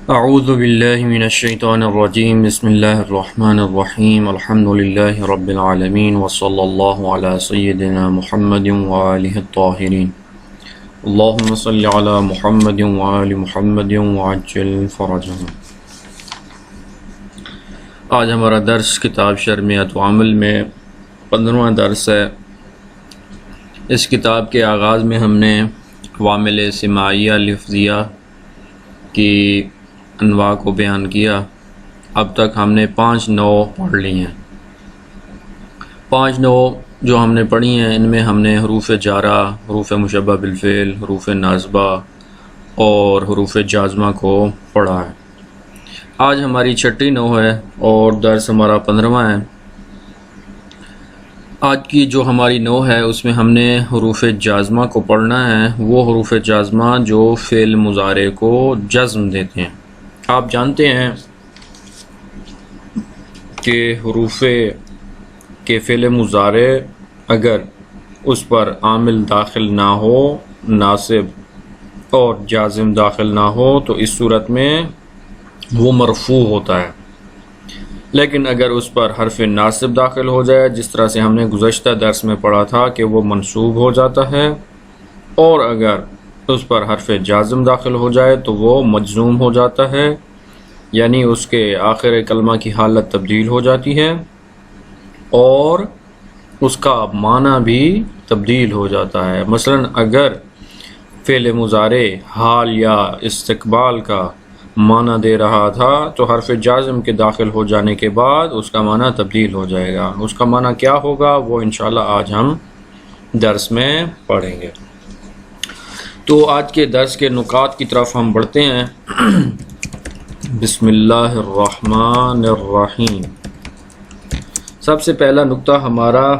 اعوذ باللہ من الشیطان الرجیم بسم اللہ الرحمن الرحیم الحمد للہ رب العالمین وصلی اللہ علی سیدنا محمد وآلہ الطاہرین اللہم صلی علی محمد وآل محمد وعجل فرجہم۔ آج ہمارا درس کتاب شرمیات و عمل میں 15واں درس ہے۔ اس کتاب کے آغاز میں ہم نے عوامل سماعیہ لفظیہ کی انواع کو بیان کیا۔ اب تک ہم نے 5 نوع پڑھ لی ہیں۔ 5 نوع جو ہم نے پڑھی ہیں، ان میں ہم نے حروف جارہ، حروف مشبہ بالفعل، حروف ناصبہ اور حروف جازمہ کو پڑھا ہے۔ آج ہماری 6ٹھی نوع ہے اور درس ہمارا 15واں ہے۔ آج کی جو ہماری نوع ہے اس میں ہم نے حروف جازمہ کو پڑھنا ہے، وہ حروف جازمہ جو فعل مضارع کو جزم دیتے ہیں۔ آپ جانتے ہیں کہ حروف کے فعل مضارع اگر اس پر عامل داخل نہ ہو، ناصب اور جازم داخل نہ ہو تو اس صورت میں وہ مرفوع ہوتا ہے، لیکن اگر اس پر حرف ناصب داخل ہو جائے، جس طرح سے ہم نے گزشتہ درس میں پڑھا تھا کہ وہ منصوب ہو جاتا ہے، اور اگر اس پر حرف جازم داخل ہو جائے تو وہ مجزوم ہو جاتا ہے، یعنی اس کے آخر کلمہ کی حالت تبدیل ہو جاتی ہے اور اس کا معنی بھی تبدیل ہو جاتا ہے۔ مثلا اگر فعل مضارع حال یا استقبال کا معنی دے رہا تھا تو حرف جازم کے داخل ہو جانے کے بعد اس کا معنی تبدیل ہو جائے گا۔ اس کا معنی کیا ہوگا وہ انشاءاللہ آج ہم درس میں پڑھیں گے۔ تو آج کے درس کے نکات کی طرف ہم بڑھتے ہیں۔ بسم اللہ الرحمن الرحیم۔ سب سے پہلا نقطہ ہمارا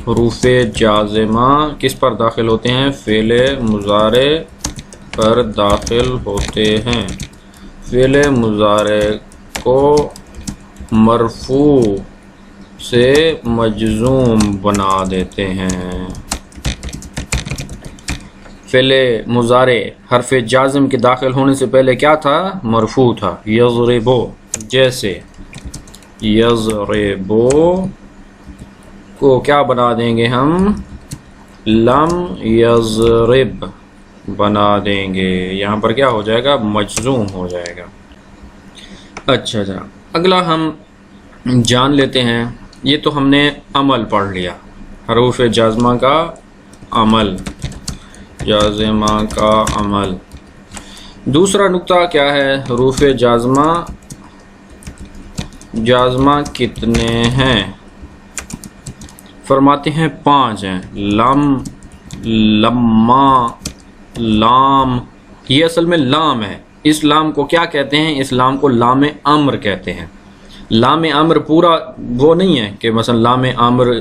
حروف جازمہ کس پر داخل ہوتے ہیں؟ فعل مضارع پر داخل ہوتے ہیں۔ فعل مضارع کو مرفوع سے مجزوم بنا دیتے ہیں۔ فعل مضارع حرف جازم کے داخل ہونے سے پہلے کیا تھا؟ مرفوع تھا۔ یضربو، جیسے یضربو کو کیا بنا دیں گے ہم؟ لم یضرب بنا دیں گے، یہاں پر کیا ہو جائے گا؟ مجزوم ہو جائے گا۔ اچھا اگلا ہم جان لیتے ہیں، یہ تو ہم نے عمل پڑھ لیا، حروف جازمہ کا عمل، جازمہ کا عمل۔ دوسرا نقطہ کیا ہے؟ حروف جازمہ، جازمہ کتنے ہیں؟ فرماتے ہیں 5 ہیں۔ لم، لما، لام، یہ اصل میں لام ہے۔ اس لام کو کیا کہتے ہیں؟ اس لام کو لام امر کہتے ہیں۔ لام امر پورا وہ نہیں ہے کہ مثلا لام امر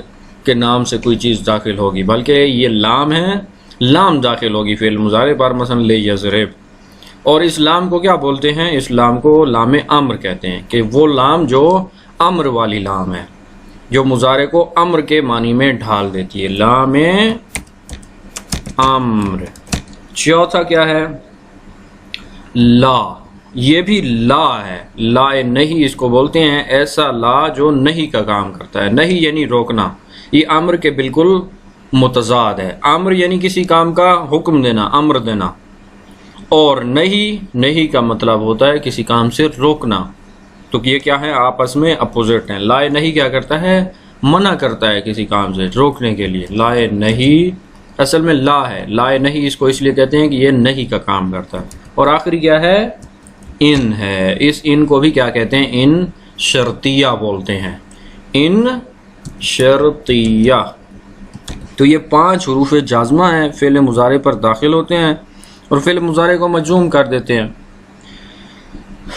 کے نام سے کوئی چیز داخل ہوگی، بلکہ یہ لام ہے، لام داخل ہوگی فعل مضارع پر، مثلا لیضرب، اور اس لام کو کیا بولتے ہیں؟ اس لام کو لام امر کہتے ہیں، کہ وہ لام جو امر والی لام ہے، جو مضارع کو امر کے معنی میں ڈھال دیتی ہے، لام امر۔ چوتھا کیا ہے؟ لا، یہ بھی لا ہے، لا نہیں اس کو بولتے ہیں، ایسا لا جو نہیں کا کام کرتا ہے۔ نہیں یعنی روکنا، یہ امر کے بالکل متضاد ہے۔ امر یعنی کسی کام کا حکم دینا، امر دینا، اور نہیں کا مطلب ہوتا ہے کسی کام سے روکنا۔ تو یہ کیا ہے؟ آپس میں اپوزٹ ہیں۔ لا نہیں کیا کرتا ہے؟ منع کرتا ہے کسی کام سے روکنے کے لیے۔ لا نہیں اصل میں لا ہے، لا نہیں اس کو اس لیے کہتے ہیں کہ یہ نہیں کا کام کرتا ہے۔ اور آخری کیا ہے؟ ان ہے۔ اس ان کو بھی کیا کہتے ہیں؟ ان شرطیہ بولتے ہیں، ان شرطیہ۔ تو یہ 5 حروف جازمہ ہیں، فعل مضارع پر داخل ہوتے ہیں اور فعل مضارع کو مجزوم کر دیتے ہیں۔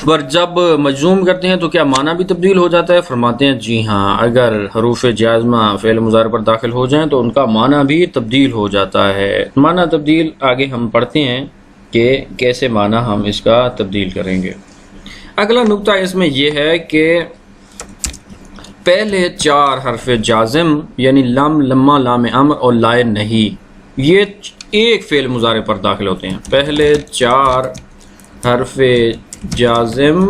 پر جب مجزوم کرتے ہیں تو کیا معنی بھی تبدیل ہو جاتا ہے؟ فرماتے ہیں جی ہاں، اگر حروف جازمہ فعل مضارع پر داخل ہو جائیں تو ان کا معنی بھی تبدیل ہو جاتا ہے۔ معنی تبدیل آگے ہم پڑھتے ہیں کہ کیسے معنی ہم اس کا تبدیل کریں گے۔ اگلا نقطہ اس میں یہ ہے کہ پہلے 4 حرف جازم یعنی لم، لما، لام امر اور لائے نہیں، یہ ایک فعل مضارع پر داخل ہوتے ہیں۔ پہلے 4 حرف جازم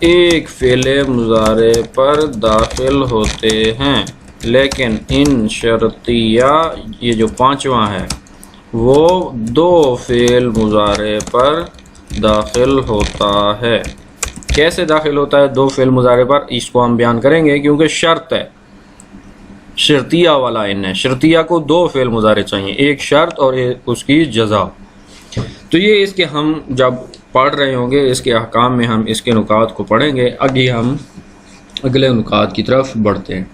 ایک فعل مضارع پر داخل ہوتے ہیں، لیکن ان شرطیہ یہ جو پانچواں ہے وہ دو فعل مضارع پر داخل ہوتا ہے۔ کیسے داخل ہوتا ہے دو فعل مضارع پر؟ اس کو ہم بیان کریں گے کیونکہ شرط ہے، شرطیہ والا ان ہے، شرطیہ کو دو فعل مضارع چاہیے، ایک شرط اور ایک اس کی جزا۔ تو یہ اس کے ہم جب پڑھ رہے ہوں گے اس کے احکام میں ہم اس کے نکات کو پڑھیں گے۔ ابھی ہم اگلے نکات کی طرف بڑھتے ہیں۔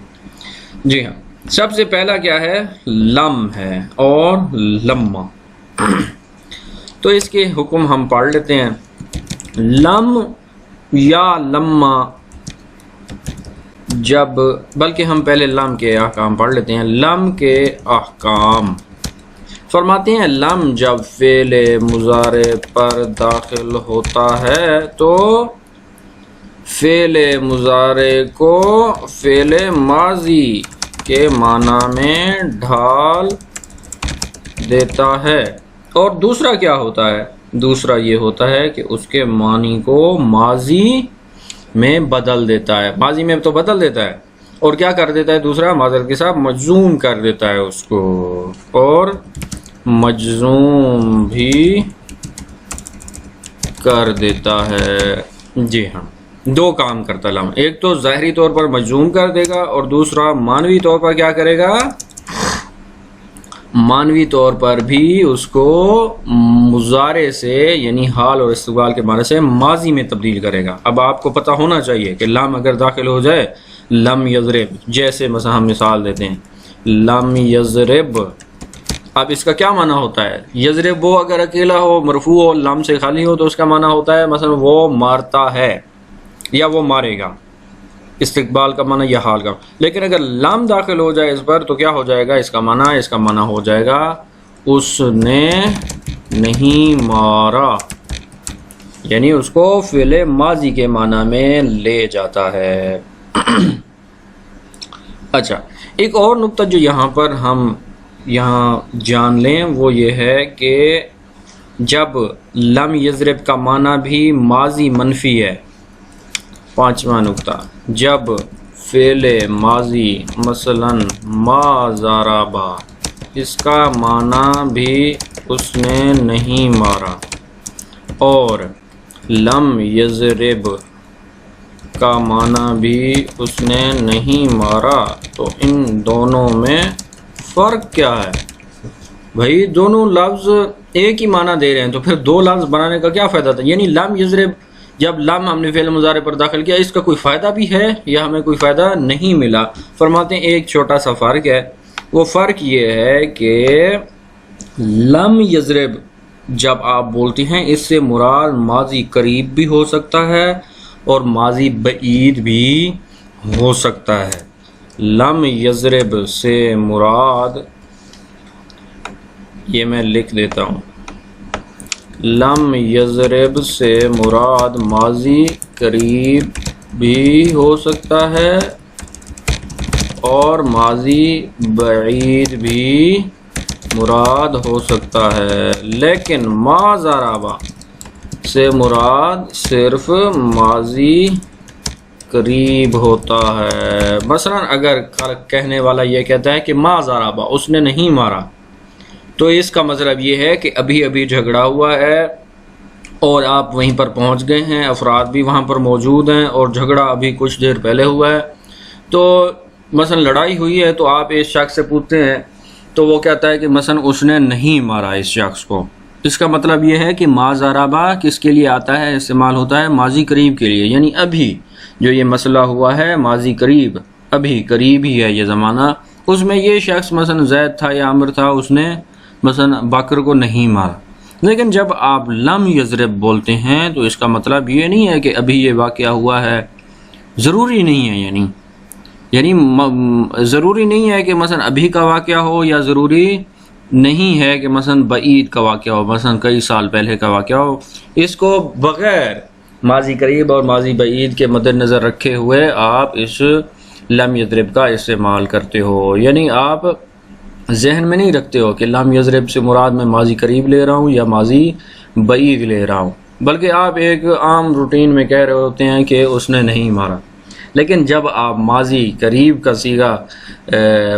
جی ہاں، سب سے پہلا کیا ہے؟ لم ہے اور لما۔ تو اس کے حکم ہم پڑھ لیتے ہیں۔ لم یا لما جب، بلکہ ہم پہلے لم کے احکام پڑھ لیتے ہیں۔ لم کے احکام فرماتے ہیں لم جب فعل مضارع پر داخل ہوتا ہے تو فعل مضارع کو فعل ماضی کے معنی میں ڈھال دیتا ہے۔ اور دوسرا کیا ہوتا ہے؟ دوسرا یہ ہوتا ہے کہ اس کے معنی کو ماضی میں بدل دیتا ہے، ماضی میں تو بدل دیتا ہے اور کیا کر دیتا ہے؟ دوسرا معذرت کے ساتھ مجزوم کر دیتا ہے اس کو، اور مجزوم بھی کر دیتا ہے۔ جی ہاں، دو کام کرتا ہے لم، ایک تو ظاہری طور پر مجزوم کر دے گا اور دوسرا معنوی طور پر کیا کرے گا؟ معنوی طور پر بھی اس کو مضارع سے یعنی حال اور استقبال کے معنی سے ماضی میں تبدیل کرے گا۔ اب آپ کو پتہ ہونا چاہیے کہ لم اگر داخل ہو جائے، لم یضرب، جیسے مثلا ہم مثال دیتے ہیں لم یضرب، اب اس کا کیا معنی ہوتا ہے؟ یضرب وہ اگر اکیلا ہو، مرفوع ہو، لم سے خالی ہو تو اس کا معنی ہوتا ہے مثلا وہ مارتا ہے یا وہ مارے گا، استقبال کا معنی یا حال کا۔ لیکن اگر لام داخل ہو جائے اس پر تو کیا ہو جائے گا؟ اس کا معنی ہو جائے گا اس نے نہیں مارا، یعنی اس کو فعل ماضی کے معنی میں لے جاتا ہے۔ اچھا، ایک اور نقطہ جو یہاں پر ہم جان لیں وہ یہ ہے کہ جب لم یضرب کا معنی بھی ماضی منفی ہے، پانچواں نقطہ، جب فعل ماضی مثلا ما ضربا اس کا معنی بھی اس نے نہیں مارا، اور لم یضرب کا معنی بھی اس نے نہیں مارا، تو ان دونوں میں فرق کیا ہے؟ بھائی دونوں لفظ ایک ہی معنی دے رہے ہیں تو پھر دو لفظ بنانے کا کیا فائدہ تھا؟ یعنی لم یضرب جب لم ہم نے فعل مضارع پر داخل کیا، اس کا کوئی فائدہ بھی ہے یا ہمیں کوئی فائدہ نہیں ملا؟ فرماتے ہیں ایک چھوٹا سا فرق ہے، وہ فرق یہ ہے کہ لم یضرب جب آپ بولتے ہیں اس سے مراد ماضی قریب بھی ہو سکتا ہے اور ماضی بعید بھی ہو سکتا ہے۔ لم یضرب سے مراد، یہ میں لکھ دیتا ہوں، لم یضرب سے مراد ماضی قریب بھی ہو سکتا ہے اور ماضی بعید بھی مراد ہو سکتا ہے، لیکن ما ضربا سے مراد صرف ماضی قریب ہوتا ہے۔ مثلا اگر کہنے والا یہ کہتا ہے کہ ما ضربا اس نے نہیں مارا، تو اس کا مطلب یہ ہے کہ ابھی ابھی جھگڑا ہوا ہے اور آپ وہیں پر پہنچ گئے ہیں، افراد بھی وہاں پر موجود ہیں اور جھگڑا ابھی کچھ دیر پہلے ہوا ہے، تو مثلا لڑائی ہوئی ہے تو آپ اس شخص سے پوچھتے ہیں تو وہ کہتا ہے کہ مثلا اس نے نہیں مارا اس شخص کو۔ اس کا مطلب یہ ہے کہ ما ضربا کس کے لیے آتا ہے؟ استعمال ہوتا ہے ماضی قریب کے لیے، یعنی ابھی جو یہ مسئلہ ہوا ہے ماضی قریب، ابھی قریب ہی ہے یہ زمانہ، اس میں یہ شخص مثلا زید تھا یا عمر تھا، اس نے مثلا بکر کو نہیں مارا۔ لیکن جب آپ لم یضرب بولتے ہیں تو اس کا مطلب یہ نہیں ہے کہ ابھی یہ واقعہ ہوا ہے، ضروری نہیں ہے، یعنی ضروری نہیں ہے کہ مثلا ابھی کا واقعہ ہو، یا ضروری نہیں ہے کہ مثلا بعید کا واقعہ ہو، مثلا کئی سال پہلے کا واقعہ ہو۔ اس کو بغیر ماضی قریب اور ماضی بعید کے مد نظر رکھے ہوئے آپ اس لم یضرب کا استعمال کرتے ہو، یعنی آپ ذہن میں نہیں رکھتے ہو کہ لم یضرب سے مراد میں ماضی قریب لے رہا ہوں یا ماضی بعید لے رہا ہوں، بلکہ آپ ایک عام روٹین میں کہہ رہے ہوتے ہیں کہ اس نے نہیں مارا، لیکن جب آپ ماضی قریب کا صیغہ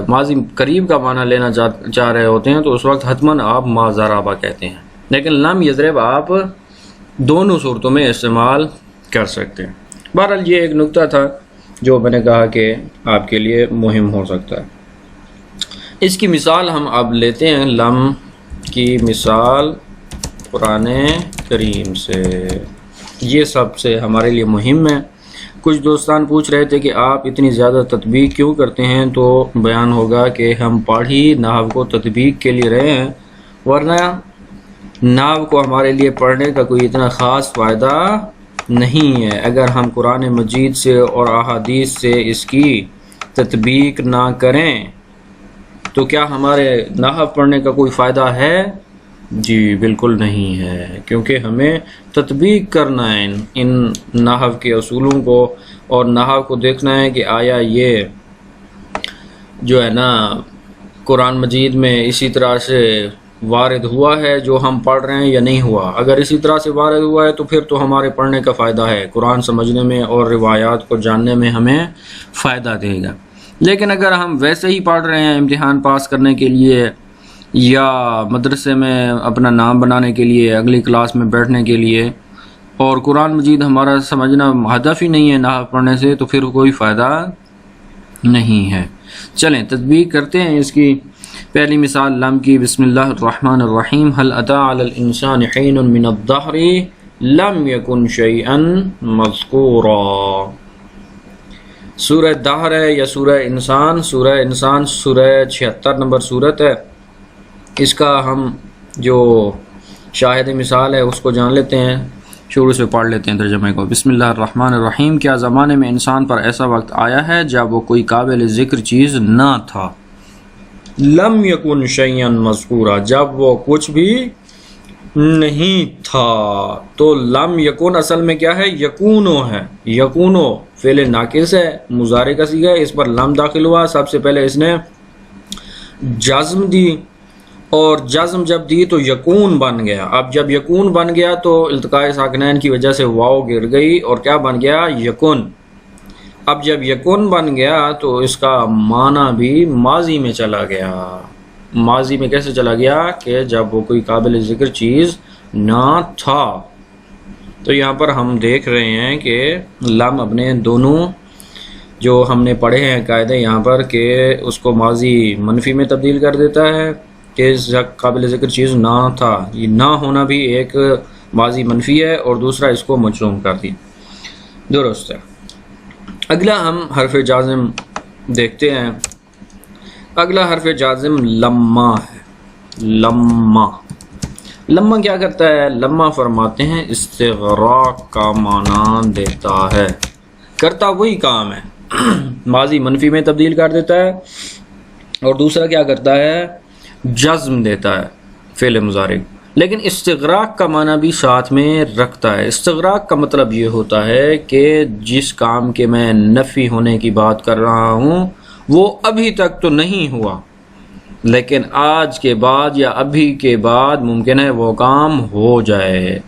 ماضی قریب کا معنی لینا چاہ رہے ہوتے ہیں تو اس وقت حتماً آپ ما ضربہ کہتے ہیں، لیکن لم یضرب آپ دونوں صورتوں میں استعمال کر سکتے ہیں۔ بہرحال یہ ایک نقطہ تھا جو میں نے کہا کہ آپ کے لیے مہم ہو سکتا ہے۔ اس کی مثال ہم اب لیتے ہیں، لم کی مثال قرآن کریم سے، یہ سب سے ہمارے لیے مہم ہے۔ کچھ دوستان پوچھ رہے تھے کہ آپ اتنی زیادہ تطبیق کیوں کرتے ہیں، تو بیان ہوگا کہ ہم پڑھی نحو کو تطبیق کے لیے رہے ہیں، ورنہ نحو کو ہمارے لیے پڑھنے کا کوئی اتنا خاص فائدہ نہیں ہے۔ اگر ہم قرآن مجید سے اور احادیث سے اس کی تطبیق نہ کریں تو کیا ہمارے نحو پڑھنے کا کوئی فائدہ ہے؟ جی بالکل نہیں ہے، کیونکہ ہمیں تطبیق کرنا ہے ان نحو کے اصولوں کو، اور نحو کو دیکھنا ہے کہ آیا یہ جو ہے نا قرآن مجید میں اسی طرح سے وارد ہوا ہے جو ہم پڑھ رہے ہیں یا نہیں ہوا۔ اگر اسی طرح سے وارد ہوا ہے تو پھر تو ہمارے پڑھنے کا فائدہ ہے، قرآن سمجھنے میں اور روایات کو جاننے میں ہمیں فائدہ دے گا۔ لیکن اگر ہم ویسے ہی پڑھ رہے ہیں امتحان پاس کرنے کے لیے یا مدرسے میں اپنا نام بنانے کے لیے، اگلی کلاس میں بیٹھنے کے لیے، اور قرآن مجید ہمارا سمجھنا ہدف ہی نہیں ہے نحو پڑھنے سے، تو پھر کوئی فائدہ نہیں ہے۔ چلیں تطبیق کرتے ہیں اس کی۔ پہلی مثال لم کی، بسم اللہ الرحمن الرحیم، هل اتى على الانسان حین من الدہر لم یکن شیئا مذکورا۔ سورہ دہر ہے یا سورہ انسان؟ سورہ انسان سورہ 76 نمبر سورت ہے۔ اس کا ہم جو شاہد مثال ہے اس کو جان لیتے ہیں، شروع سے پڑھ لیتے ہیں ترجمے کو۔ بسم اللہ الرحمن الرحیم، کیا زمانے میں انسان پر ایسا وقت آیا ہے جب وہ کوئی قابل ذکر چیز نہ تھا؟ لم یکن شیئا مذکورا، جب وہ کچھ بھی نہیں تھا۔ تو لم یکن اصل میں کیا ہے؟ یکونو ہے، یکونو فعل ناقص ہے، مضارع کا صیغہ ہے، اس پر لم داخل ہوا۔ سب سے پہلے اس نے جزم دی، اور جزم جب دی تو یکون بن گیا۔ اب جب یکون بن گیا تو التقاء ساکنین کی وجہ سے واو گر گئی اور کیا بن گیا؟ یکن۔ اب جب یکن بن گیا تو اس کا معنی بھی ماضی میں چلا گیا۔ ماضی میں کیسے چلا گیا؟ کہ جب وہ کوئی قابل ذکر چیز نہ تھا۔ تو یہاں پر ہم دیکھ رہے ہیں کہ لم اپنے دونوں جو ہم نے پڑھے ہیں قاعدے یہاں پر، کہ اس کو ماضی منفی میں تبدیل کر دیتا ہے کہ قابل ذکر چیز نہ تھا۔ یہ نہ ہونا بھی ایک ماضی منفی ہے، اور دوسرا اس کو مجزوم کر دی۔ درست ہے۔ اگلا ہم حرف جازم دیکھتے ہیں۔ اگلا حرف جازم لما ہے۔ لما، لما کیا کرتا ہے؟ لما فرماتے ہیں استغراق کا معنی دیتا ہے، کرتا وہی کام ہے، ماضی منفی میں تبدیل کر دیتا ہے، اور دوسرا کیا کرتا ہے؟ جزم دیتا ہے فعل مضارع۔ لیکن استغراق کا معنی بھی ساتھ میں رکھتا ہے۔ استغراق کا مطلب یہ ہوتا ہے کہ جس کام کے میں نفی ہونے کی بات کر رہا ہوں وہ ابھی تک تو نہیں ہوا، لیکن آج کے بعد یا ابھی کے بعد ممکن ہے وہ کام ہو جائے۔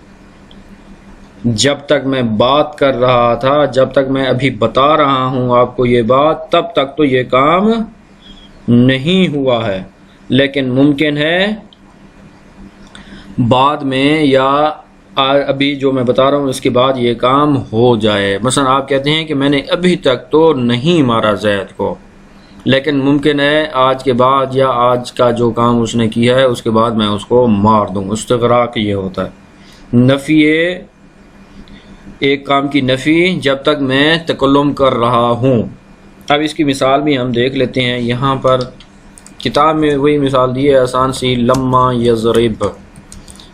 جب تک میں بات کر رہا تھا، جب تک میں ابھی بتا رہا ہوں آپ کو یہ بات، تب تک تو یہ کام نہیں ہوا ہے، لیکن ممکن ہے بعد میں یا ابھی جو میں بتا رہا ہوں اس کے بعد یہ کام ہو جائے۔ مثلا آپ کہتے ہیں کہ میں نے ابھی تک تو نہیں مارا زید کو، لیکن ممکن ہے آج کے بعد یا آج کا جو کام اس نے کیا ہے اس کے بعد میں اس کو مار دوں۔ استغراق یہ ہوتا ہے، نفی، ایک کام کی نفی جب تک میں تکلم کر رہا ہوں۔ اب اس کی مثال بھی ہم دیکھ لیتے ہیں۔ یہاں پر کتاب میں وہی مثال دی ہے آسان سی، لما یضرب،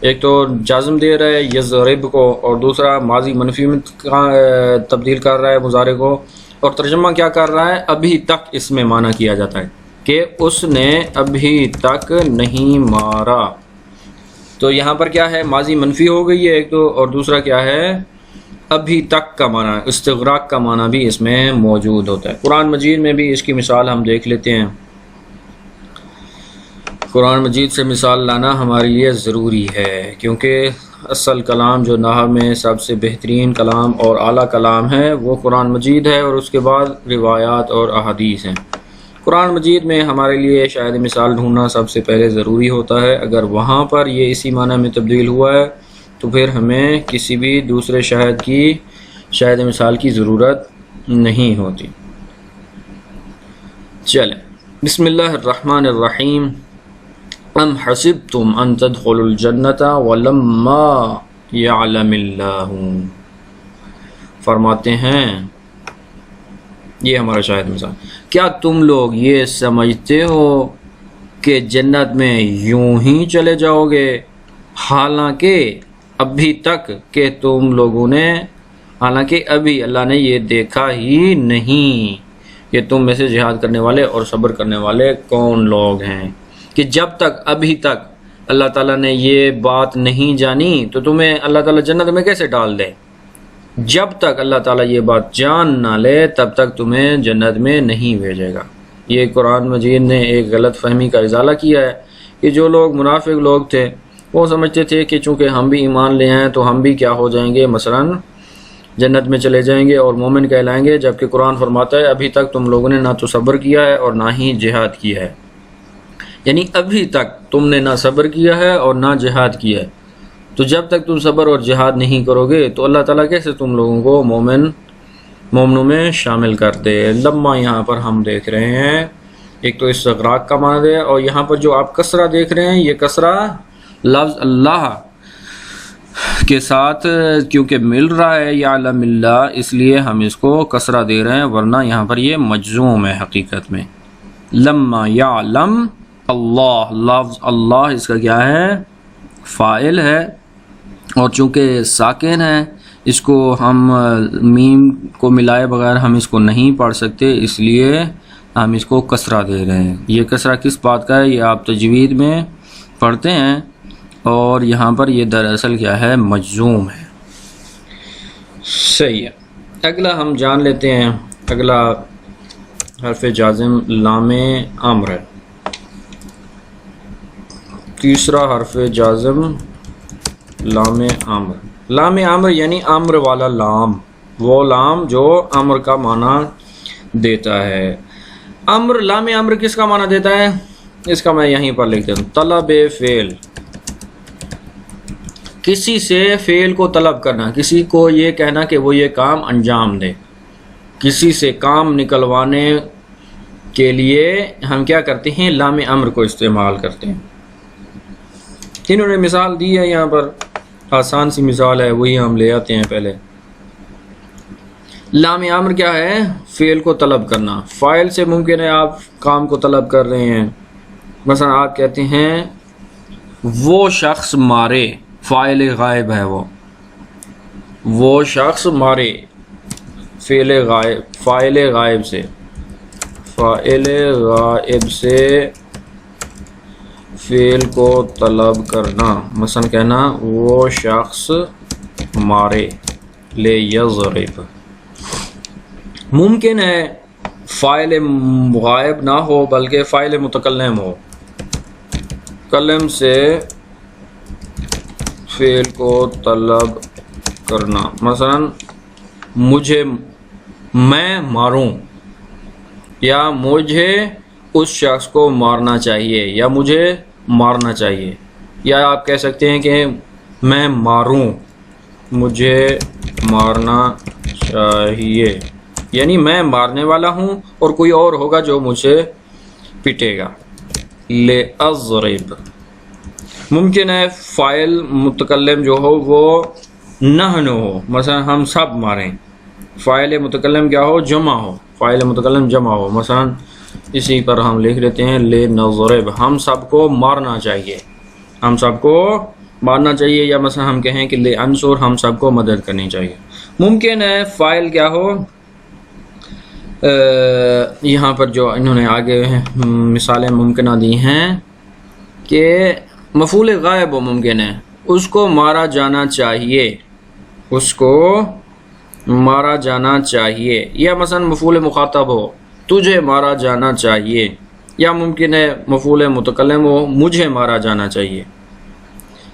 ایک تو جازم دے رہا ہے یضرب کو، اور دوسرا ماضی منفی میں تبدیل کر رہا ہے مضارع کو، اور ترجمہ کیا کر رہا ہے؟ ابھی تک اس میں معنی کیا جاتا ہے کہ اس نے ابھی تک نہیں مارا۔ تو یہاں پر کیا ہے؟ ماضی منفی ہو گئی ہے ایک تو، اور دوسرا کیا ہے؟ ابھی تک کا معنی، استغراق کا معنی بھی اس میں موجود ہوتا ہے۔ قرآن مجید میں بھی اس کی مثال ہم دیکھ لیتے ہیں۔ قرآن مجید سے مثال لانا ہمارے لیے ضروری ہے، کیونکہ اصل کلام جو نحو میں سب سے بہترین کلام اور اعلیٰ کلام ہے وہ قرآن مجید ہے، اور اس کے بعد روایات اور احادیث ہیں۔ قرآن مجید میں ہمارے لیے شاہد مثال ڈھونڈنا سب سے پہلے ضروری ہوتا ہے۔ اگر وہاں پر یہ اسی معنی میں تبدیل ہوا ہے تو پھر ہمیں کسی بھی دوسرے شاہد مثال کی ضرورت نہیں ہوتی۔ چلیں، بسم اللہ الرحمن الرحیم۔ ام حسبتم ان تدخلوا الجنة ولما يعلم اللہ، فرماتے ہیں یہ ہمارا شاہد مثال، کیا تم لوگ یہ سمجھتے ہو کہ جنت میں یوں ہی چلے جاؤ گے، حالانکہ ابھی اللہ نے یہ دیکھا ہی نہیں کہ تم میں سے جہاد کرنے والے اور صبر کرنے والے کون لوگ ہیں، کہ جب تک ابھی تک اللہ تعالیٰ نے یہ بات نہیں جانی تو تمہیں اللہ تعالیٰ جنت میں کیسے ڈال دے؟ جب تک اللہ تعالیٰ یہ بات جان نہ لے تب تک تمہیں جنت میں نہیں بھیجے گا۔ یہ قرآن مجید نے ایک غلط فہمی کا ازالہ کیا ہے کہ جو لوگ منافق لوگ تھے وہ سمجھتے تھے کہ چونکہ ہم بھی ایمان لے ہیں تو ہم بھی کیا ہو جائیں گے، مثلا جنت میں چلے جائیں گے اور مومن کہلائیں گے، جبکہ قرآن فرماتا ہے ابھی تک تم لوگوں نے نہ تو صبر کیا ہے اور نہ ہی جہاد کیا ہے، یعنی ابھی تک تم نے نہ صبر کیا ہے اور نہ جہاد کیا ہے، تو جب تک تم صبر اور جہاد نہیں کرو گے تو اللہ تعالیٰ کیسے تم لوگوں کو مومنوں میں شامل کر دے۔ لمحہ یہاں پر ہم دیکھ رہے ہیں ایک تو استغراق کا معنی ہے، اور یہاں پر جو آپ کسرہ دیکھ رہے ہیں یہ کسرہ لفظ اللہ کے ساتھ کیونکہ مل رہا ہے یعلم اللہ، اس لیے ہم اس کو کسرہ دے رہے ہیں، ورنہ یہاں پر یہ مجزوم ہے حقیقت میں۔ لما یعلم اللہ، لفظ اللہ اس کا کیا ہے، فاعل ہے، اور چونکہ ساکن ہے اس کو ہم میم کو ملائے بغیر ہم اس کو نہیں پڑھ سکتے، اس لیے ہم اس کو کسرہ دے رہے ہیں۔ یہ کسرہ کس بات کا ہے یہ آپ تجوید میں پڑھتے ہیں، اور یہاں پر یہ دراصل کیا ہے، مجزوم ہے۔ صحیح ہے، اگلا ہم جان لیتے ہیں، اگلا حرف جازم لام امر ہے، تیسرا حرف جازم لام امر۔ لام امر یعنی امر والا لام، وہ لام جو امر کا معنی دیتا ہے۔ امر، لام امر کس کا معنی دیتا ہے، اس کا میں یہیں پر لکھ دیتا ہوں، طلب فعل، کسی سے فعل کو طلب کرنا، کسی کو یہ کہنا کہ وہ یہ کام انجام دے، کسی سے کام نکلوانے کے لیے ہم کیا کرتے ہیں، لام امر کو استعمال کرتے ہیں۔ انہوں نے مثال دی ہے یہاں پر، آسان سی مثال ہے، وہی ہم لے آتے ہیں پہلے۔ لام امر کیا ہے، فعل کو طلب کرنا، فاعل سے ممکن ہے آپ کام کو طلب کر رہے ہیں، مثلا آپ کہتے ہیں وہ شخص مارے، فاعل غائب ہے وہ شخص مارے، فعل غائب، فاعل غائب سے فعل کو طلب کرنا، مثلا کہنا وہ شخص مارے، لے یضرب۔ ممکن ہے فاعل غائب نہ ہو بلکہ فاعل متکلم ہو، کلم سے فعل کو طلب کرنا، مثلا میں ماروں، یا مجھے اس شخص کو مارنا چاہیے، یا مجھے مارنا چاہیے، یا آپ کہہ سکتے ہیں کہ میں ماروں، مجھے مارنا چاہیے، یعنی میں مارنے والا ہوں اور کوئی اور ہوگا جو مجھے پٹے گا، لے اضرب۔ ممکن ہے فاعل متکلم جو ہو وہ نحن ہو، مثلا ہم سب ماریں، فاعل متکلم کیا ہو، جمع ہو، فاعل متکلم جمع ہو، مثلا اسی پر ہم لکھ لیتے ہیں لے نضرب، ہم سب کو مارنا چاہیے، ہم سب کو مارنا چاہیے، یا مثلا ہم کہیں کہ لے انصر، ہم سب کو مدد کرنی چاہیے۔ ممکن ہے فاعل کیا ہو، یہاں پر جو انہوں نے آگے مثالیں ممکنہ دی ہیں کہ مفعول غائب ہو، ممکن ہے اس کو مارا جانا چاہیے، اس کو مارا جانا چاہیے، یا مثلا مفعول مخاطب ہو، تجھے مارا جانا چاہیے، یا ممکن ہے مفعول متکلم ہو، مجھے مارا جانا چاہیے۔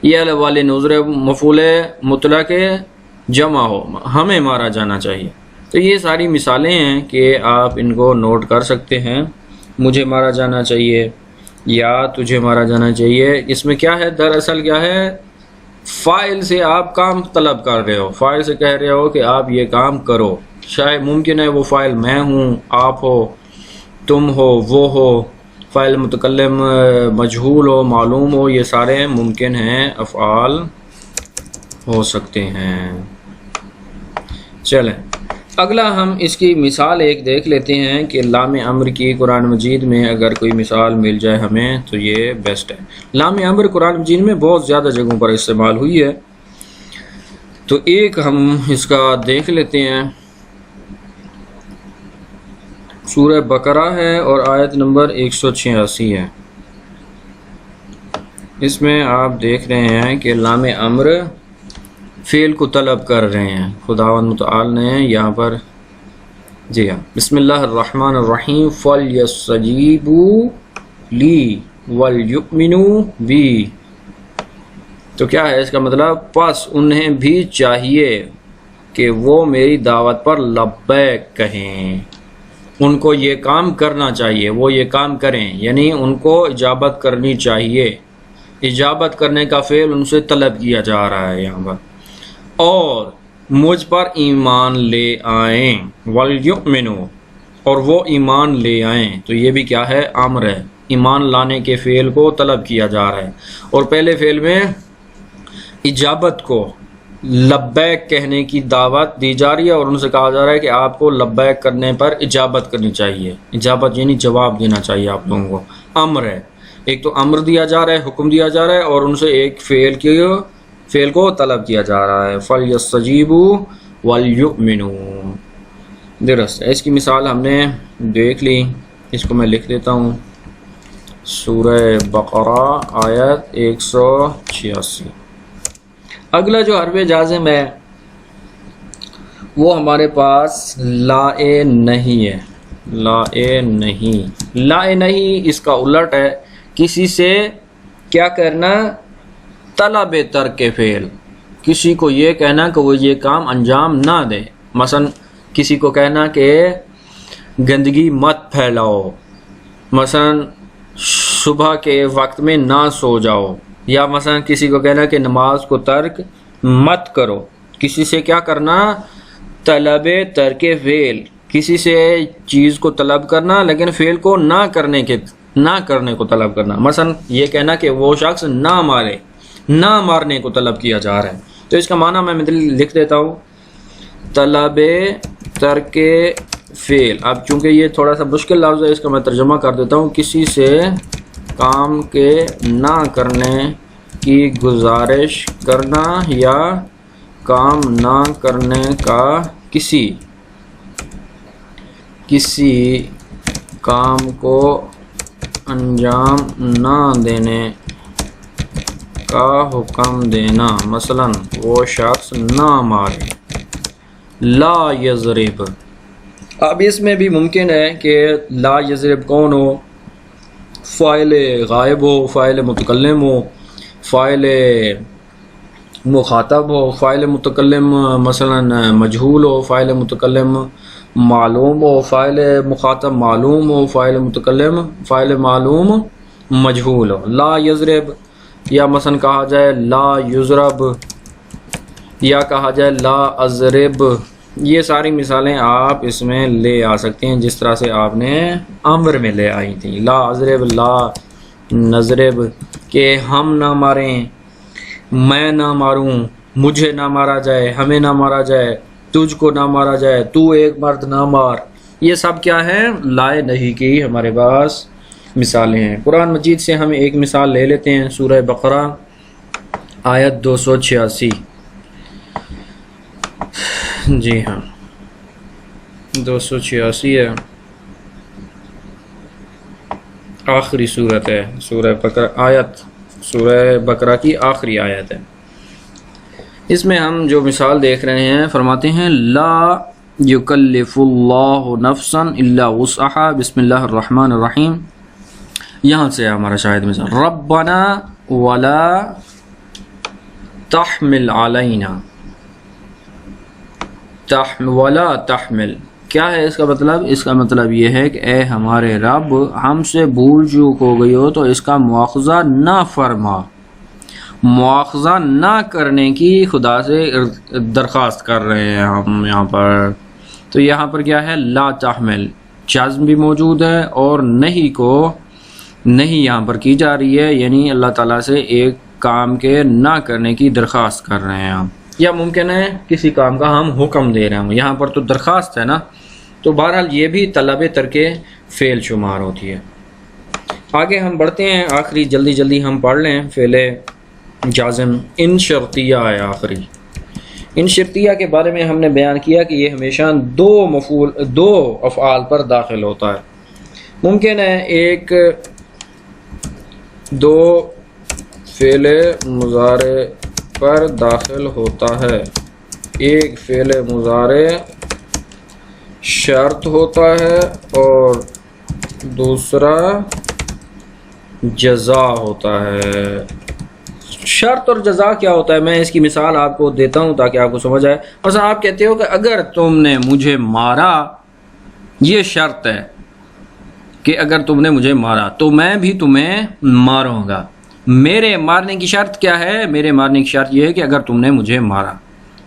یہ والے نظر مفعول مطلق جمع ہو، ہمیں مارا جانا چاہیے۔ تو یہ ساری مثالیں ہیں کہ آپ ان کو نوٹ کر سکتے ہیں۔ مجھے مارا جانا چاہیے یا تجھے مارا جانا چاہیے، اس میں کیا ہے؟ دراصل کیا ہے؟ فاعل سے آپ کام طلب کر رہے ہو، فاعل سے کہہ رہے ہو کہ آپ یہ کام کرو۔ شاید ممکن ہے وہ فاعل میں ہوں، آپ ہو، تم ہو، وہ ہو، فاعل متکلم مجہول ہو، معلوم ہو، یہ سارے ممکن ہیں، افعال ہو سکتے ہیں۔ چلیں اگلا ہم اس کی مثال ایک دیکھ لیتے ہیں کہ لام امر کی قرآن مجید میں اگر کوئی مثال مل جائے ہمیں تو یہ بیسٹ ہے۔ لام امر قرآن مجید میں بہت زیادہ جگہوں پر استعمال ہوئی ہے، تو ایک ہم اس کا دیکھ لیتے ہیں۔ سورہ بقرہ ہے اور آیت نمبر 186 ہے۔ اس میں آپ دیکھ رہے ہیں کہ لام امر فعل کو طلب کر رہے ہیں، خداوند متعال نے یہاں پر، جی ہاں، بسم اللہ الرحمن الرحیم، فَلْيَسْتَجِيبُوا لِي وَلْيُؤْمِنُوا بِي۔ تو کیا ہے اس کا مطلب؟ پس انہیں بھی چاہیے کہ وہ میری دعوت پر لبیک کہیں، ان کو یہ کام کرنا چاہیے، وہ یہ کام کریں، یعنی ان کو اجابت کرنی چاہیے۔ اجابت کرنے کا فعل ان سے طلب کیا جا رہا ہے یہاں پر، اور مجھ پر ایمان لے آئیں، وَلْيُؤْمِنُوا، اور وہ ایمان لے آئیں۔ تو یہ بھی کیا ہے؟ امر ہے، ایمان لانے کے فعل کو طلب کیا جا رہا ہے، اور پہلے فعل میں اجابت کو لبیک کہنے کی دعوت دی جا رہی ہے، اور ان سے کہا جا رہا ہے کہ آپ کو لبیک کرنے پر اجابت کرنی چاہیے۔ اجابت یعنی جواب دینا چاہیے آپ لوگوں کو، امر ہے۔ ایک تو امر دیا جا رہا ہے، حکم دیا جا رہا ہے، اور ان سے ایک فعل کو طلب کیا جا رہا ہے، فَلْيَسْتَجِيبُوا وَلْيُؤْمِنُوا۔ درست ہے، اس کی مثال ہم نے دیکھ لی، اس کو میں لکھ دیتا ہوں۔ سورہ بقرہ آیت 186۔ اگلا جو حرف جازم ہے وہ ہمارے پاس لا نہیں ہے۔ لا نہیں، لا نہیں اس کا الٹ ہے، کسی سے کیا کرنا؟ طلب ترک فعل، کسی کو یہ کہنا کہ وہ یہ کام انجام نہ دے۔ مثلا کسی کو کہنا کہ گندگی مت پھیلاؤ، مثلا صبح کے وقت میں نہ سو جاؤ، یا مثلا کسی کو کہنا کہ نماز کو ترک مت کرو۔ کسی سے کیا کرنا؟ طلب ترک فعل، کسی سے چیز کو طلب کرنا لیکن فعل کو نہ کرنے کو طلب کرنا۔ مثلا یہ کہنا کہ وہ شخص نہ مارے، نہ مارنے کو طلب کیا جا رہا ہے۔ تو اس کا معنی میں لکھ دیتا ہوں، طلب ترک فعل۔ اب چونکہ یہ تھوڑا سا مشکل لفظ ہے، اس کا میں ترجمہ کر دیتا ہوں، کسی سے کام کے نہ کرنے کی گزارش کرنا، یا کام نہ کرنے کا، کسی کام کو انجام نہ دینے کا حکم دینا۔ مثلا وہ شخص نہ مارے، لا یضرب۔ اب اس میں بھی ممکن ہے کہ لا یضرب کون ہو؟ فاعل غائب ہو، فاعل متکلم ہو، فاعل مخاطب ہو، فاعل متکلم مثلا مجہول ہو، فاعل متکلم معلوم ہو، فاعل مخاطب معلوم ہو، فاعل متکلم فاعل معلوم مجہول ہو۔ لا یضرب، یا مثلا کہا جائے لا یضرب، یا کہا جائے لا اضرب۔ یہ ساری مثالیں آپ اس میں لے آ سکتے ہیں جس طرح سے آپ نے امر میں لے آئی تھی، لا اضرب، لا نضرب، کہ ہم نہ ماریں، میں نہ ماروں، مجھے نہ مارا جائے، ہمیں نہ مارا جائے، تجھ کو نہ مارا جائے، تو ایک مرد نہ مار۔ یہ سب کیا ہے؟ لائے نہیں کی ہمارے پاس مثالیں ہیں۔ قرآن مجید سے ہم ایک مثال لے لیتے ہیں، سورہ بقرہ آیت 286۔ جی ہاں 286 ہے، آخری صورت ہے سورہ بقرہ، سورہ بقرہ کی آخری آیت ہے۔ اس میں ہم جو مثال دیکھ رہے ہیں، فرماتے ہیں لا یکلف اللہ نفسا الا وسعها، بسم اللہ الرحمن الرحیم۔ یہاں سے ہمارا شاہد مثال، ربنا ولا تحمل علینا، ولا تحمل، کیا ہے اس کا مطلب؟ اس کا مطلب یہ ہے کہ اے ہمارے رب ہم سے بھول چوک ہو گئی ہو تو اس کا مواخذہ نہ فرما، مواخذہ نہ کرنے کی خدا سے درخواست کر رہے ہیں ہم یہاں پر۔ تو یہاں پر کیا ہے؟ لا تحمل، جزم بھی موجود ہے اور نہیں کو نہیں یہاں پر کی جا رہی ہے، یعنی اللہ تعالیٰ سے ایک کام کے نہ کرنے کی درخواست کر رہے ہیں ہم، یا ممکن ہے کسی کام کا ہم حکم دے رہے ہوں، یہاں پر تو درخواست ہے نا، تو بہرحال یہ بھی طلب ترک فعل شمار ہوتی ہے۔ آگے ہم بڑھتے ہیں، آخری جلدی ہم پڑھ لیں، فعل جازم ان شرطیہ ہے آخری۔ ان شرطیہ کے بارے میں ہم نے بیان کیا کہ یہ ہمیشہ دو افعال پر داخل ہوتا ہے۔ ممکن ہے ایک دو فعل مضارع پر داخل ہوتا ہے، ایک فعل مضارع شرط ہوتا ہے اور دوسرا جزا ہوتا ہے۔ شرط اور جزا کیا ہوتا ہے؟ میں اس کی مثال آپ کو دیتا ہوں تاکہ آپ کو سمجھ آئے۔ مثلا آپ کہتے ہو کہ اگر تم نے مجھے مارا، یہ شرط ہے کہ اگر تم نے مجھے مارا تو میں بھی تمہیں ماروں گا۔ میرے مارنے کی شرط کیا ہے؟ میرے مارنے کی شرط یہ ہے کہ اگر تم نے مجھے مارا،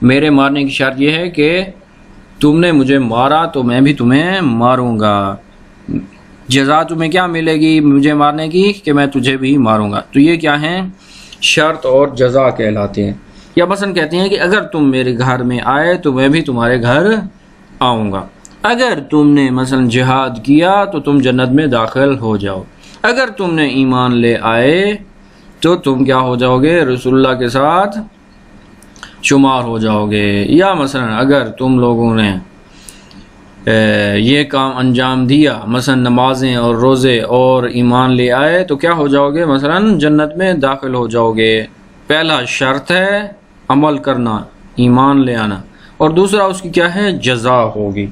میرے مارنے کی شرط یہ ہے کہ تم نے مجھے مارا تو میں بھی تمہیں ماروں گا۔ جزا تمہیں کیا ملے گی مجھے مارنے کی؟ کہ میں تجھے بھی ماروں گا۔ تو یہ کیا ہیں؟ شرط اور جزا کہلاتے ہیں۔ یا مثلا کہتے ہیں کہ اگر تم میرے گھر میں آئے تو میں بھی تمہارے گھر آؤں گا۔ اگر تم نے مثلا جہاد کیا تو تم جنت میں داخل ہو جاؤ۔ اگر تم نے ایمان لے آئے تو تم کیا ہو جاؤ گے؟ رسول اللہ کے ساتھ شمار ہو جاؤ گے۔ یا مثلا اگر تم لوگوں نے یہ کام انجام دیا، مثلا نمازیں اور روزے اور ایمان لے آئے تو کیا ہو جاؤ گے؟ مثلا جنت میں داخل ہو جاؤ گے۔ پہلا شرط ہے عمل کرنا، ایمان لے آنا، اور دوسرا اس کی کیا ہے؟ جزا ہوگی۔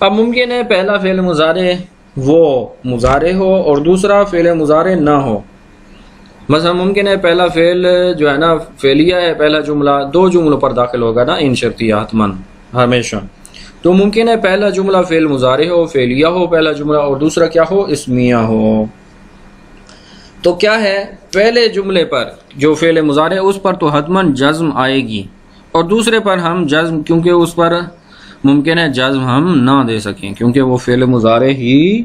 اب ممکن ہے پہلا فعل مضارع وہ مضارع ہو اور دوسرا فعل مضارع نہ ہو۔ مثلا ممکن ہے پہلا فعل جو ہے نا فعلیہ ہے، پہلا جملہ دو جملوں پر داخل ہوگا نا ان شرطیہ حتماً ہمیشہ، تو ممکن ہے پہلا جملہ فعل مضارع ہو، فعلیہ ہو پہلا جملہ، اور دوسرا کیا ہو؟ اسمیہ ہو۔ تو کیا ہے؟ پہلے جملے پر جو فعل مضارع اس پر تو حتماً جزم آئے گی، اور دوسرے پر ہم جزم، کیونکہ اس پر ممکن ہے جزم ہم نہ دے سکیں کیونکہ وہ فعل مضارع ہی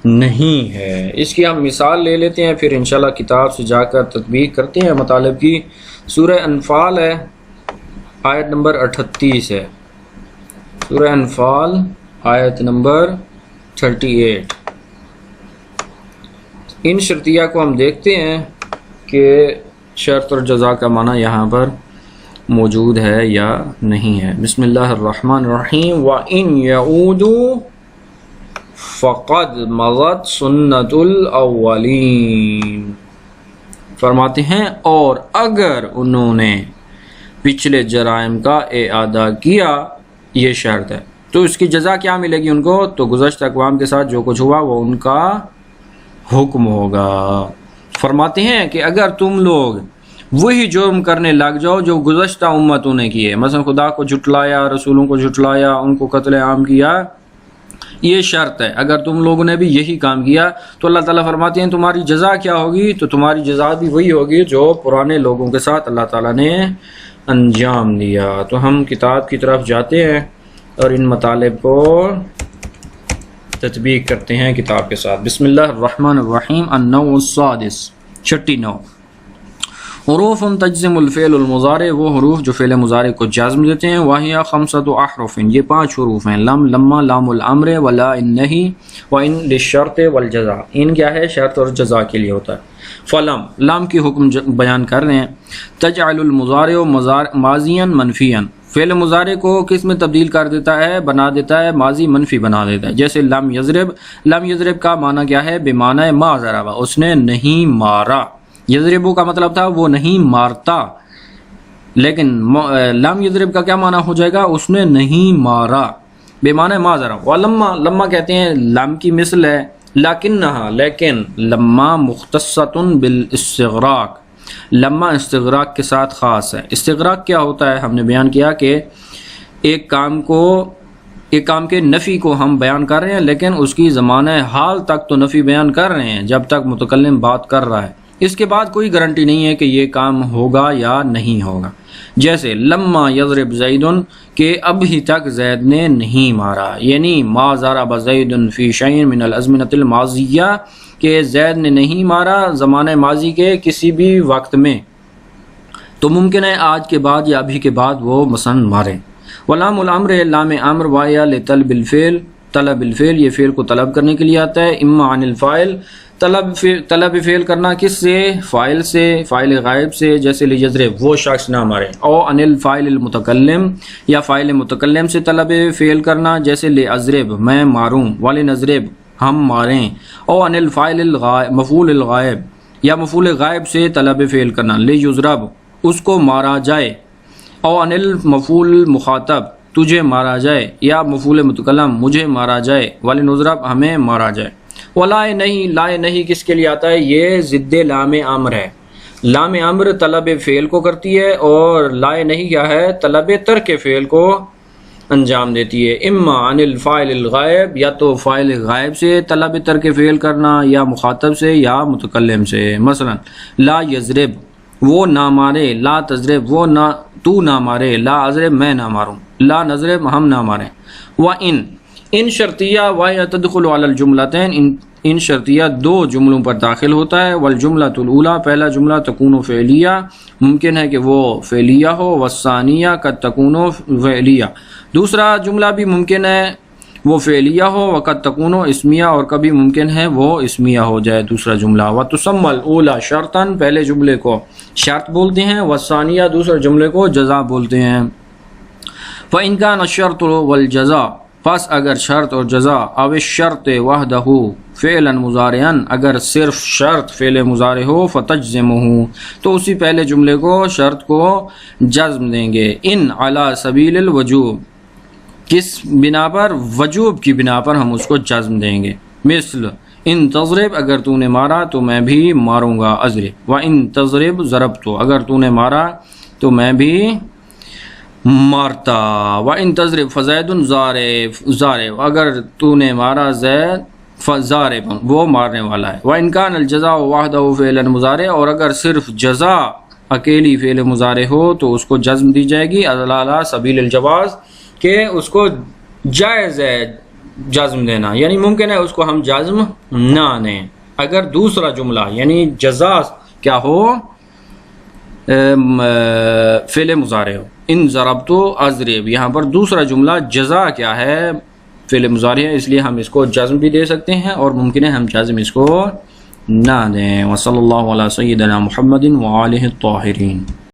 نہیں ہے۔ اس کی ہم مثال لے لیتے ہیں، پھر انشاءاللہ کتاب سے جا کر تطبیق کرتے ہیں مطالب کی۔ سورہ انفال ہے، آیت نمبر 38 ہے، سورہ انفال آیت نمبر 38۔ ان شرطیہ کو ہم دیکھتے ہیں کہ شرط اور جزا کا معنی یہاں پر موجود ہے یا نہیں ہے۔ بسم اللہ الرحمن الرحیم۔ وَإِنْ يَعُودُوا فَقَدْ مَضَتْ سُنَّةُ الْأَوَّلِينَ، فرماتے ہیں اور اگر انہوں نے پچھلے جرائم کا اعادہ کیا، یہ شرط ہے، تو اس کی جزا کیا ملے گی ان کو؟ تو گزشتہ اقوام کے ساتھ جو کچھ ہوا وہ ان کا حکم ہوگا۔ فرماتے ہیں کہ اگر تم لوگ وہی جرم کرنے لگ جاؤ جو گزشتہ امتوں نے کیے، مثلا خدا کو جھٹلایا، رسولوں کو جھٹلایا، ان کو قتل عام کیا، یہ شرط ہے، اگر تم لوگوں نے بھی یہی کام کیا تو اللہ تعالیٰ فرماتے ہیں تمہاری جزا کیا ہوگی؟ تو تمہاری جزا بھی وہی ہوگی جو پرانے لوگوں کے ساتھ اللہ تعالیٰ نے انجام دیا۔ تو ہم کتاب کی طرف جاتے ہیں اور ان مطالب کو تطبیق کرتے ہیں کتاب کے ساتھ۔ بسم اللہ الرحمن الرحیم۔ النوع السادس، چھٹی نوع، حروف تجزم الفعل المضارع، وہ حروف جو فعل مضارع کو جزم دیتے ہیں۔ واہیا خمسۃ احرف، یہ 5 حروف ہیں، لم، لما، لام الامر، ولا، النہی، وان للشرط والجزاء۔ ان کیا ہے؟ شرط اور جزا کے لیے ہوتا ہے۔ فلم، لام کی حکم بیان کر رہے ہیں۔ تجعل المضارع ماضیا منفیا، فعل مضارع کو کس میں تبدیل کر دیتا ہے؟ بنا دیتا ہے ماضی منفی بنا دیتا ہے۔ جیسے لم یضرب، لم یضرب کا معنی کیا ہے؟ بمعنی ما ضرب، اس نے نہیں مارا۔ یضربو کا مطلب تھا وہ نہیں مارتا، لیکن لم یضرب کا کیا معنی ہو جائے گا؟ اس نے نہیں مارا، بمعنی ما ضرب۔ ولما، لما کہتے ہیں لم کی مثل ہے، لیکنہا، لیکن لما مختصۃ بالاستغراق، لما استغراق کے ساتھ خاص ہے۔ استغراق کیا ہوتا ہے؟ ہم نے بیان کیا کہ ایک کام کے نفی کو ہم بیان کر رہے ہیں، لیکن اس کی زمانہ حال تک تو نفی بیان کر رہے ہیں جب تک متکلم بات کر رہا ہے، اس کے بعد کوئی گارنٹی نہیں ہے کہ یہ کام ہوگا یا نہیں ہوگا۔ جیسے لما یضرب زید، کہ ابھی تک زید نے نہیں مارا، یعنی ما ضرب زید فی شیء من الازمنۃ الماضیہ، کہ زید نے نہیں مارا زمانہ ماضی کے کسی بھی وقت میں، تو ممکن ہے آج کے بعد یا ابھی کے بعد وہ مثلا مارے۔ ولام الامر، لام امر وایا لطلب الفعل، طلب الفعل یہ فعل کو طلب کرنے کے لیے آتا ہے۔ اما عن الفاعل، طلب فعل کرنا کس سے؟ فاعل سے، فاعل غائب سے، جیسے لیضرب وہ شخص نہ مارے۔ او عن الفاعل المتکلم، یا فاعل متکلم سے طلب فعل کرنا، جیسے لیضرب میں ماروں، ولنضرب ہم ماریں۔ او عن الفاعل مفعول الغائب، یا مفعول غائب سے طلب فعل کرنا، لیضرب اس کو مارا جائے۔ او عن المفعول مخاطب تجھے مارا جائے، یا مفعول متکلم مجھے مارا جائے، ولنضرب ہمیں مارا جائے۔ ولائے نہیں، لائے نہیں کس کے لیے آتا ہے؟ یہ ضد لام امر ہے۔ لام امر طلب فعل کو کرتی ہے، اور لائے نہیں کیا ہے؟ طلب ترک فعل کو انجام دیتی ہے۔ اما عن الفاعل الغائب، یا تو فاعل غائب سے طلب ترک فعل کرنا، یا مخاطب سے یا متکلم سے۔ مثلا لا یضرب وہ نہ مارے، لا تضرب وہ نہ تو نہ مارے، لا اضرب میں نہ ماروں، لا نضرب ہم نہ ماریں۔ ان شرطیہ وَهِيَ تدخل علی الجملتین، ان شرطیہ دو جملوں پر داخل ہوتا ہے۔ والجملۃ الاولیٰ، پہلا جملہ تکون فعلیہ ممکن ہے کہ وہ فعلیہ ہو، والثانیہ قد تکون فعلیہ، دوسرا جملہ بھی ممکن ہے وہ فعلیہ ہو، وقد تکون اسمیہ، اور کبھی ممکن ہے وہ اسمیہ ہو جائے دوسرا جملہ۔ وتسمى الاولیٰ شرطا، پہلے جملے کو شرط بولتے ہیں، والثانیہ دوسرے جملے کو جزا بولتے ہیں۔ فإن كان الشرط والجزاء، پس اگر شرط اور جزا، او الشرط وحدہ فعلا مضارعا، اگر صرف شرط فعل مضارع ہو، فتجزمہ تو اسی پہلے جملے کو شرط کو جزم دیں گے۔ ان علی سبیل الوجوب، کس بنا پر؟ وجوب کی بنا پر ہم اس کو جزم دیں گے۔ مثل ان تضرب، اگر تو نے مارا تو میں بھی ماروں گا، اضرب۔ و ان تضرب ضربت، اگر تو نے مارا تو میں بھی مارتا۔ وَإِن تضرب فزید ضارب، اگر تو نے مارا زید فضارب وہ مارنے والا ہے۔ وَإِن كَانَ الْجَزَاءُ وَحْدَهُ فعلا مضارع، اور اگر صرف جزا اکیلی فعل مضارع ہو تو اس کو جزم دی جائے گی، علی سبیل الجواز، کہ اس کو جائز ہے جزم دینا، یعنی ممکن ہے اس کو ہم جزم نہ دیں اگر دوسرا جملہ یعنی جزا کیا ہو؟ فعل مضارع ہو۔ ان ضربت اضرب، یہاں پر دوسرا جملہ جزا کیا ہے؟ فعل مضارع ہے، اس لیے ہم اس کو جزم بھی دے سکتے ہیں، اور ممکن ہے ہم جزم اس کو نہ دیں۔ وصلی اللہ علی سیدنا محمد وآلہ الطاہرین۔